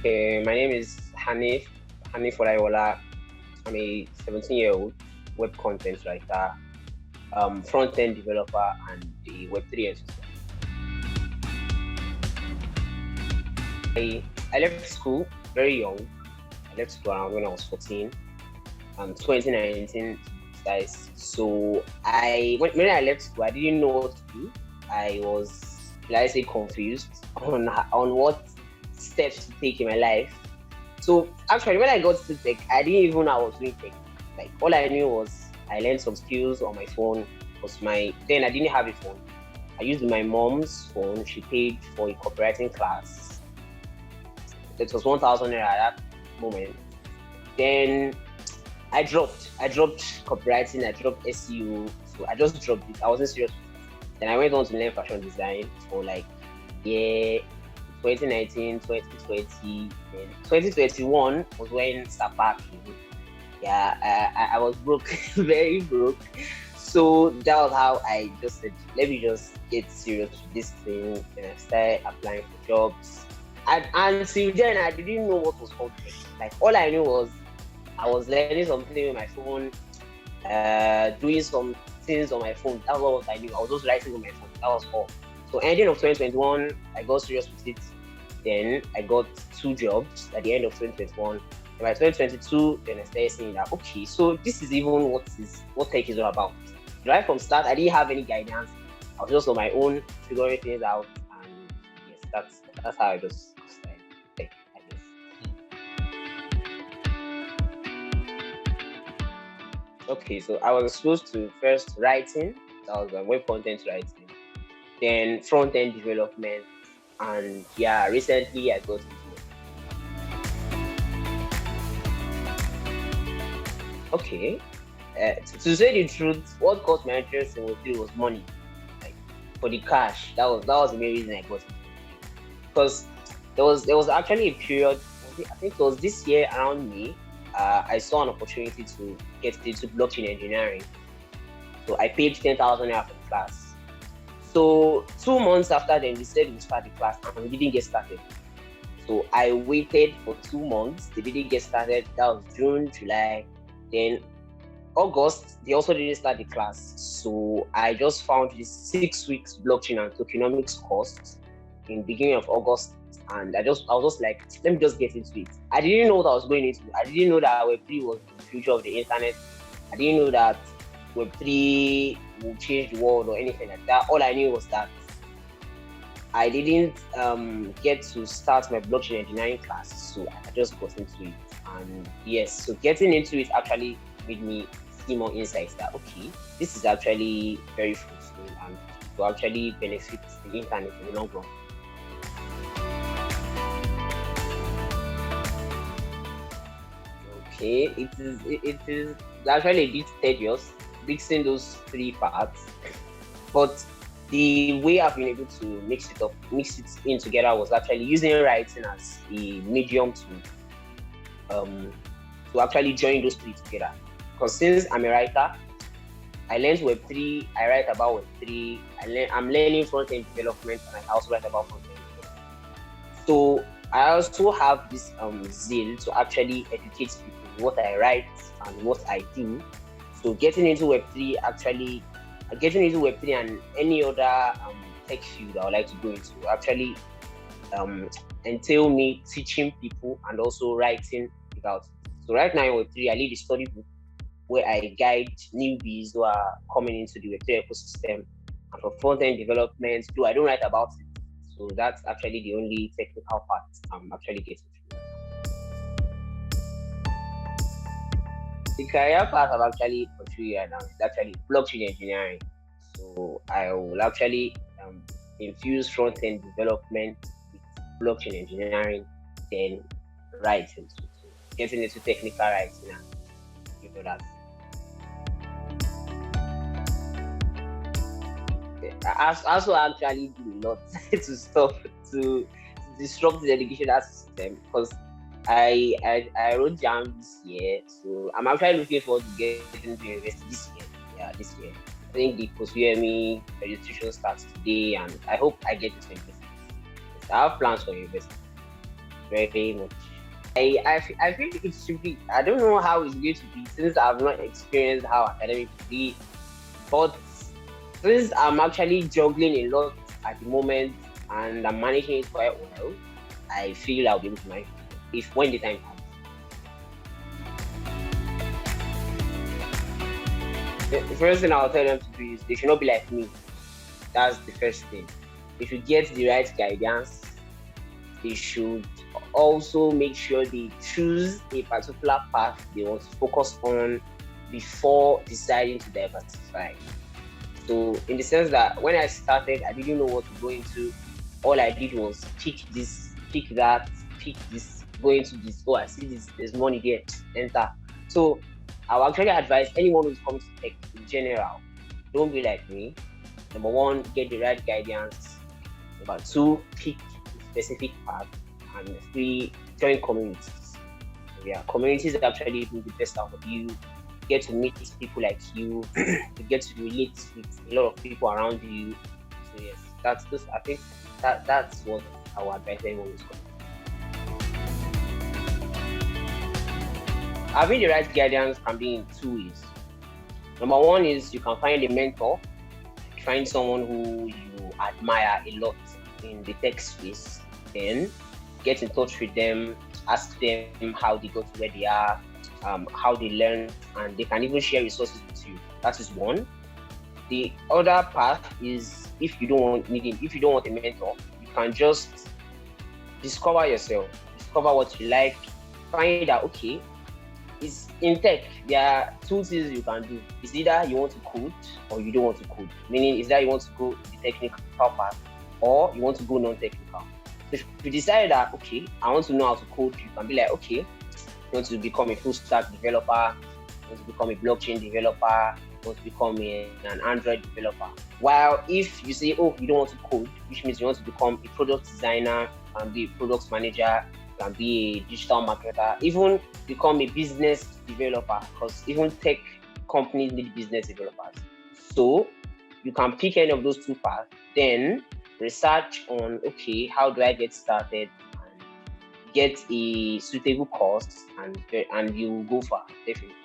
Okay, my name is Hanif Olayiwola. I'm a 17-year-old web content writer, front-end developer, and a Web3 enthusiast. I left school very young. I left school around when I was 14, 2019 to be precise. So when I left school, I didn't know what to do. I was, let's say, confused on what steps to take in my life. So actually, when I got to tech, I didn't even know I was doing tech. Like all I knew was I learned some skills on my phone. Was my then I didn't have a phone. I used my mom's phone. She paid for a copywriting class. It was 1,000 naira at that moment. Then I dropped copywriting. I dropped SEO. So I just dropped it. I wasn't serious. Then I went on to learn fashion design for like yeah 2019, 2020, then 2021 was when Sapa came. Yeah, I was broke, very broke. So that was how I just said, let me just get serious with this thing. Then I started applying for jobs. And until then, I didn't know what was called tech. Like all I knew was I was learning something with my phone, doing some things on my phone. That was what I knew. I was just writing on my phone. That was all. So ending of 2021, I got serious with it. Then I got two jobs at the end of 2021. And by 2022, then I started saying that okay, so this is even what tech is all about. Right from start, I didn't have any guidance. I was just on my own figuring things out, and yes, that's how I just started tech, I guess. Okay, so I was exposed to first writing. That was web content writing. Then front end development, and yeah, recently I got into it. Okay, to say the truth, what caught my interest in Web3 was money, like for the cash. That was the main reason I got into it because there was actually a period. I think it was this year around May. I saw an opportunity to get into blockchain engineering, so I paid 10,000 naira for the class. So 2 months after then, they said we start the class and we didn't get started. So I waited for 2 months. They didn't get started. That was June, July. Then August, they also didn't start the class. So I just found this 6 weeks blockchain and tokenomics course in beginning of August. And I was just like, let me just get into it. I didn't know what I was going into. I didn't know that Web3 was the future of the internet. I didn't know that Web3 will change the world or anything like that. All I knew was that I didn't get to start my blockchain engineering class, so I just got into it. And yes, so getting into it actually made me see more insights that okay, this is actually very fruitful and to actually benefit the internet in the long run. Okay, it is actually a bit tedious mixing those three parts, but the way I've been able to mix it in together was actually using writing as a medium um to actually join those three together. Because since I'm a writer, I learned Web3, I write about Web3, I'm learning front-end development, and I also write about front-end development. So I also have this zeal to actually educate people what I write and what I do. So getting into Web3 and any other tech field I would like to go into actually um, entail me teaching people and also writing about it. So right now in Web3, I lead a study group where I guide newbies who are coming into the Web3 ecosystem. And for front-end development, though I don't write about it. So that's actually the only technical part I'm actually getting through. The career path I've actually pursued right now is actually blockchain engineering. So I will actually infuse front-end development with blockchain engineering, then writing. So getting into technical writing and that. I also actually do a lot to stop to disrupt the educational system because I wrote jam this year, so I'm actually looking forward to getting to university this year. Yeah, this year. I think the post UME registration starts today, and I hope I get into university. Yes, I have plans for university. very much. I feel it should be. I don't know how it's going to be since I've not experienced how academic will be, but since I'm actually juggling a lot at the moment and I'm managing it quite well, I feel I'll be able to manage it if when the time comes. The first thing I'll tell them to do is they should not be like me. That's the first thing. They should get the right guidance. They should also make sure they choose a particular path they want to focus on before deciding to diversify. So, in the sense that when I started, I didn't know what to go into. All I did was pick this, pick that, pick this, go into this. Oh, I see this, there's money there, enter. So, I will actually advise anyone who's coming to tech in general, don't be like me. Number one, get the right guidance. Number two, pick a specific path. And three, join communities. Yeah, communities actually do the best out of you. Get to meet people like you. You get to relate with a lot of people around you. So yes, that's just I think that's what I would advise anyone who's coming. Having the right guidance can be in two ways. Number one is you can find a mentor, find someone who you admire a lot in the tech space, then get in touch with them, ask them how they got to where they are, how they learn, and they can even share resources with you. That is one. The other path is if you don't want a mentor, you can just discover yourself, discover what you like, find out okay. It's in tech, there are two things you can do. It's either you want to code or you don't want to code. Meaning, is that you want to go the technical path or you want to go non-technical. So if you decide that, okay, I want to know how to code, you can be like, okay, you want to become a full stack developer, you want to become a blockchain developer, you want to become an Android developer. While if you say, oh, you don't want to code, which means you want to become a product designer and be a product manager, can be a digital marketer, even become a business developer, because even tech companies need business developers. So you can pick any of those two paths, then research on, okay, how do I get started, and get a suitable course, and you will go far, definitely.